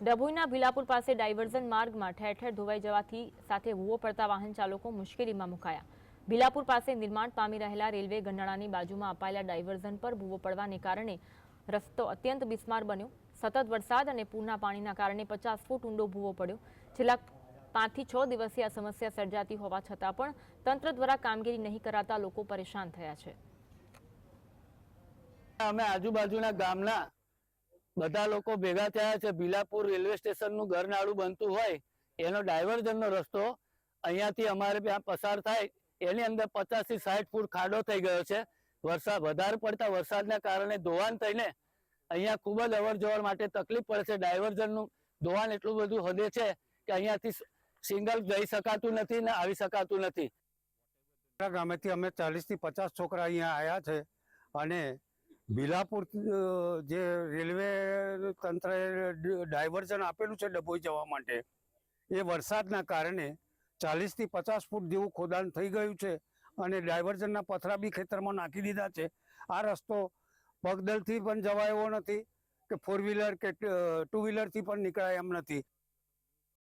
ડભોઈના ભીલાપુર પાસે ડાયવર્ઝન માર્ગમાં ઠેર ઠેર ધોવાઈ જવાથી સાથે ભૂવો પડતા વાહન ચાલકો મુશ્કેલીમાં મુકાયા। ભીલાપુર પાસે નિર્માણ પામી રહેલા રેલવે ગંડાળાની બાજુમાં અપાયેલા ડાયવર્ઝન પર ભૂવો પડવાને કારણે રસ્તો અત્યંત બિસ્માર બન્યો। સતત વરસાદ અને પૂરના પાણીના કારણે 50 ફૂટ ઊંડો ભૂવો પડ્યો। છેલ્લા 5 થી 6 દિવસથી આ સમસ્યા સર્જાતી હોવા છતાં પણ તંત્ર દ્વારા કામગીરી નહીં કરાતા લોકો પરેશાન થયા છે। અમે આજુબાજુના ગામના બધા લોકો ભેગા થયા છે। ભીલાપુર રેલવે સ્ટેશનનું ગરનાળું બનતું હોય એનો ડાયવર્ઝનનો રસ્તો અહીંયાથી અમારે ત્યાં પસાર થાય એની અંદર 50 થી 60 ફૂટ ખાડો થઈ ગયો છે। વધારે પડતા વરસાદના કારણે ધોવાણ થઈને અહીંયા ખૂબ જ અવરજવર માટે તકલીફ પડે છે। ડાયવર્ઝનનું ધોવાણ એટલું બધું હદે છે કે અહીંયાથી સિંગલ જઈ શકાતું નથી ને આવી શકાતું નથી। ગામેથી અમે 40 થી 50 છોકરા અહીંયા આવ્યા છે અને ભીલાપુર જે રેલવે તંત્રએ ડાયવર્ઝન આપેલું છે ડભોઈ જવા માટે, એ વરસાદના કારણે 40 થી 50 ફૂટ જેવું ખોદાણ થઈ ગયું છે અને ડાયવર્ઝનના પથરા બી ખેતરમાં નાખી દીધા છે। આ રસ્તો પગદલથી પણ જવાય એવો નથી કે 4 વ્હીલર કે 2 વ્હીલરથી પણ નીકળાય એમ નથી।